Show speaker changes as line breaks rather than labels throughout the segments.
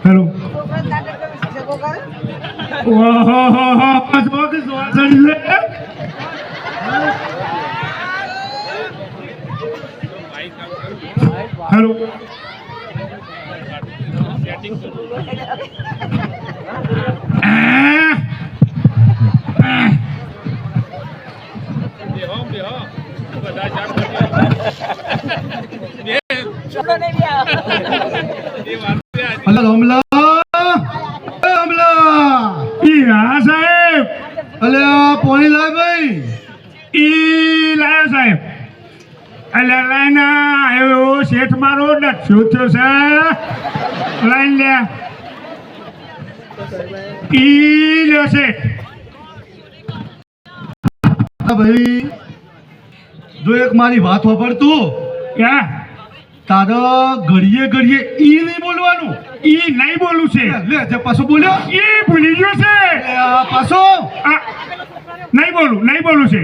Hello hello સાહેબ
અલ્યા પોણી લાય ભાઈ
ઈ લાયો સાહેબ એટલે લાઈન આવ્યો શેઠ મારો શું થયો છે લાઈન લે ઈ લ્યો શેઠ
ભાઈ જો એક મારી વાત વાપરતું
ક્યાં
તારા ઘડીએ ઘડીએ ઈ નહીં બોલવાનું
ઈ નહીં બોલું છે
લે જે પાછો બોલ્યો
ઈ ભૂલી ગયો છે
પાછો
નહીં બોલું છે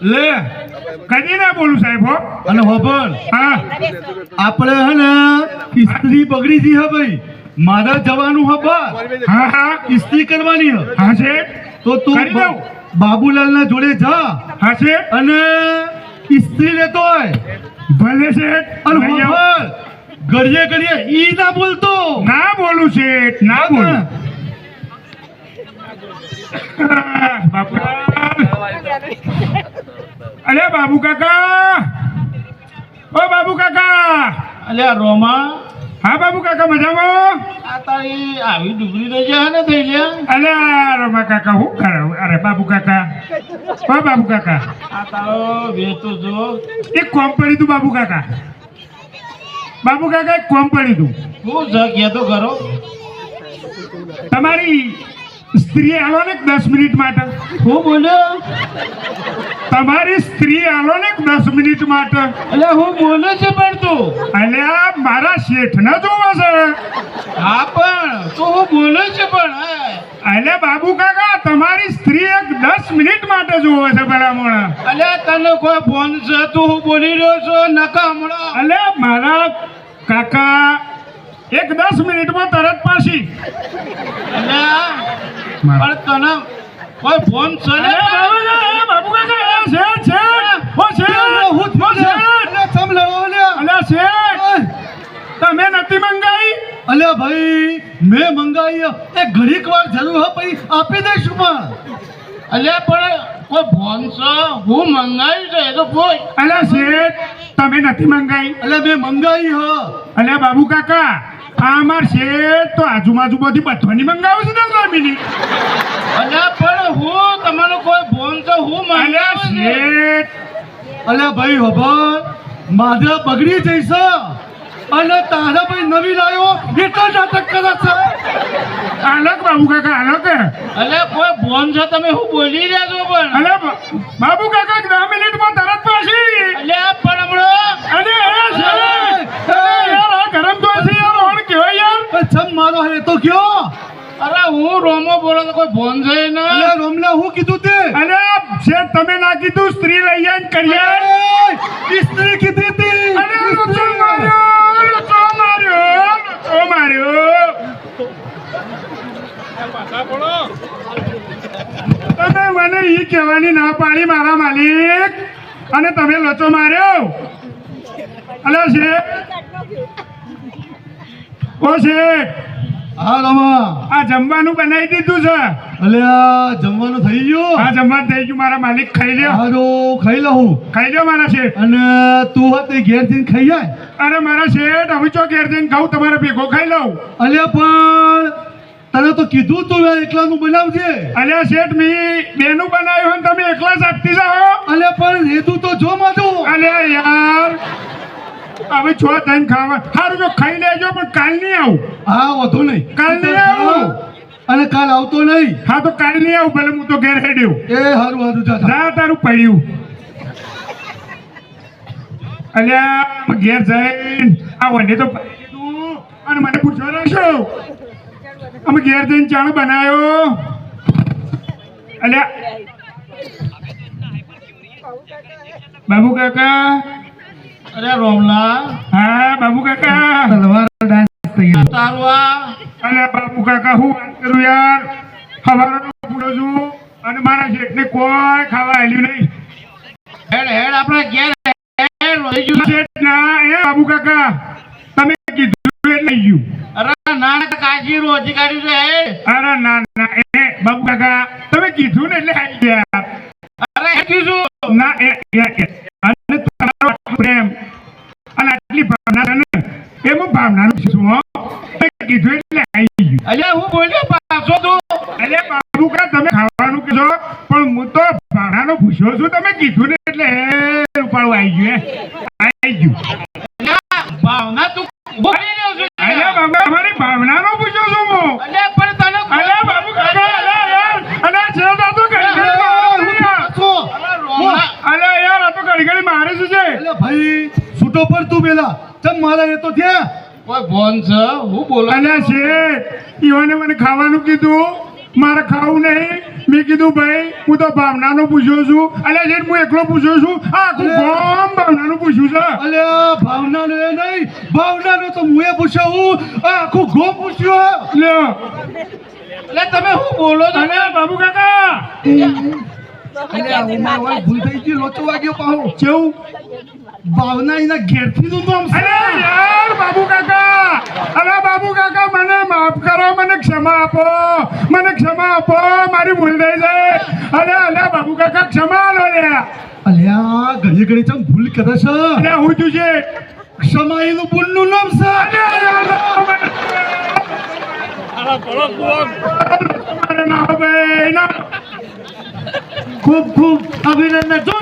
લે
કદી ના બોલું સાહેબ હો
અને હોબળ
હા
આપણે હે ને ઇસ્ત્રી બગડી જી હે ભાઈ મારા જવાનું હે બહાર
હા હા
ઇસ્ત્રી કરવાની હે
હા છે
તો તું
કરી દઉં
બાબુલાલ ના જોડે જા
હા છે
અને ઇસ્ત્રી લેતો હોય
ભલે છે
અને હોબળ ઘડીએ ઘડીએ ઈ ના બોલતો
ના બોલું છે ના બોલું બાપુ અરે બાબુ કાકા ઓ બાબુ કાકા
અલ્યા રોમા
હા બાબુ કાકા મજામાં
આ તારી આવી ડુગરી રહી જાય ને થઈ લ્યા
અરે રમા કાકા હું કરું અરે બાબુ કાકા ઓ બાબુ કાકા
આ તારો વેતો જો
એક કોમ પડી તું બાબુ કાકા એક કોમ પડી તું
હું જગ્યા તો કરો
તમારી સ્ત્રી આલો ને 10 મિનિટ માટે
હું બોલ્યો
તમારી સ્ત્રી આલો ને 10 મિનિટ માટે
એટલે હું બોલે છે પણ તું
અલ્યા મારા શેઠ ને જોવે છે
હા પણ તું હું બોલે છે પણ
અલ્યા બાબુ કાકા તમારી સ્ત્રી એક 10 મિનિટ માટે જોવે છે ભલામણ
અલ્યા તને કોઈ ફોન છે તું હું બોલી રહ્યો છો નકા હમણાં
અલ્યા મારા કાકા એક 10 મિનિટમાં તરત પાછી
અલ્યા પણ તને કોઈ ફોન છે ને
બાબુ કાકા છે તમે નથી મંગાઈ
અલ્યા ભાઈ મેં મંગાઈ એ ઘડીક વાર જરૂર હે પછી આપી દઈશું પણ અલ્યા પણ કોઈ ફોન છે હું મંગાવી છે એ તો કોઈ
અલ્યા શેઠ તમે નથી મંગાઈ
અલ્યા મેં મંગાઈ હ
અલ્યા બાબુ કાકા આ અમાર શેઠ તો આજુબાજુ બધી બધાની મંગાવે છે 10 મિનિટ
અલ્યા પણ હું તમારો કોઈ ફોન છે હું
અલ્યા
મંગાવી
શેઠ
અલ્યા ભાઈ હબર માધા બગડી જઈશ અને તારા ભાઈ નવી લાવ્યો એટલો નાટક કરે છે
અલગ બાબુ કાકા અલગ
અલ્યા કોઈ ફોન છે તમે હું બોલી રહ્યા છો પણ
અલ્યા બાબુ કાકા 10 મિનિટમાં તરત પાછી
અલ્યા પણ હમણાં
અરે યાર આ ગરમ તો છે યાર ઓણ કેવાય યાર
છમ મારો હે તો કયો અરે હું રોમો બોલો તો કોઈ ફોન છે ને અલ્યા રોમલા હું કીધું તે
અલ્યા શેઠ તમે ના કીધું સ્ત્રી લઈ આવીને કરીએ
સ્ત્રી કીધી હતી
અલ્યા લૂચો માર્યો તમે મને ઈ કહેવાની ના પાડી મારા માલિક અને તમે લોચો માર્યો અલ્યા શેઠ ઓ શેઠ
હા રામા
આ જમવાનું બનાવી દીધું છે
અલ્યા જમવાનું થઈ ગયું
હા જમવાનું થઈ ગયું મારા માલિક ખાઈ લ્યો
હારું ખાઈ લઉં
ખાઈ લ્યો મારા શેઠ
અને તું હતી ઘેર જઈને ખાઈ જાય
અરે મારા શેઠ હવે ચો ઘેર જઈને ખાઉં તમારે ભેગો ખાઈ લઉં
અલ્યા પણ તને તો કીધું તું એકલાનું બનાવજે
અલ્યા શેઠ મી બેનું બનાવ્યું હોય ને તમે એકલા જ આપતી જાઓ
અલ્યા પણ હેતું તો જો માધું
અલ્યા યાર હવે છો ટાઈમ ખાવા સારું જો ખાઈ લેજો પણ કાલ નહીં આવું
હા વધુ નહીં
કાલ નહીં આવું
અને કાલ આવતો નહીં
હા તો કાલ નહીં આવું ભલે હું તો ઘેર હેડ્યો
એ હારું હારું જા
જા તારું પડ્યું અલ્યા ઘેર જઈને આ વને તો અને મને પૂછવા રાખશો અમે ઘેર જઈને ચાણ બનાવ્યો અલ્યા બાબુ કાકા
અરે રોમલા
હા બાબુ કાકા
તલવાર ડાન્સ તૈયાર
તારું આ
અલ્યા બાબુ કાકા હું વાત કરું યાર સવારનો પૂરો છું અને મારા શેઠને કોઈ ખાવા આલ્યું નહીં
હેડ હેડ આપણે ઘેર હેડ રોઈ ગયું.
શેઠ ના એ બાબુ કાકા તમે કીધું એટલે લઈ ગયું
અરે ના કાજી રોજી કાઢી છે હેડ.
અરે ના ના એ બાબુ કાકા તમે કીધું ને એટલે આવી ગયા
અરે હેડ કીધું
ના એ અને તમારો આટલો પ્રેમ અને આટલી ભાવના છે ને એ હું ભાવનાનું છું હો તમે કીધું એટલે આવી ગયું
અલ્યા હું બોલ્યો પાછો તું
અરે બાબુ કા તમે ખાવાનું કીધો પણ હું તો ભાવનાનો પૂછ્યો છું તમે કીધું ને એટલે ઉપાડું આવી ગયું આવી ગયું
અલ્યા ભાવના તું બોલી રહ્યો છું
અરે બાબા અમારી ભાવનાનો પૂછ્યો છું હું
અલ્યા પણ તને
અરે બાબુ કાકા અરે યાર અને છેડા તો ઘડી ઘડી
રોમલા
અરે યાર આ તો ઘડી ઘડી મારે છે
એટલે ભાઈ છૂટો પર તું પેલા ચમ મારા એ તો ત્યાં
કોઈ ફોન છે હું બોલો
અલ્યા શેઠ ઈવાને મને ખાવાનું કીધું મારે ખાવું નહીં મેં કીધું ભાઈ હું તો ભાવનાનું પૂછ્યો છું અલ્યા શેઠ હું એકલો પૂછ્યો છું આ આખું ગામ ભાવનાનું પૂછ્યું છે
અલ્યા ભાવનાનો એ નહીં ભાવનાનો તો મુએ પૂછ્યો હું આ આખું ગો પૂછ્યો
લ્યો
એટલે તમે હું બોલો છો
અલ્યા બાબુ કાકા
અલ્યા ઉમાવાળ ભૂલ થઈ ગઈ લોચો વાગ્યો પાહો
કેવું
ભાવના એના ઘેરથી નું નામ છે
અરે યાર બાબુ કાકા અરે બાબુ કાકા મને માફ કરો મને ક્ષમા આપો મારી ભૂલ થઈ જાય અરે અલ્યા બાબુ કાકા ક્ષમા લો લ્યા
અલ્યા ઘડી ઘડી ચમ ભૂલ કરે છે
અલ્યા હું તું છે
ક્ષમા એનું બુનનું નામ છે
અરે ના ભાઈ ના
ખૂબ ખૂબ અભિનંદન જો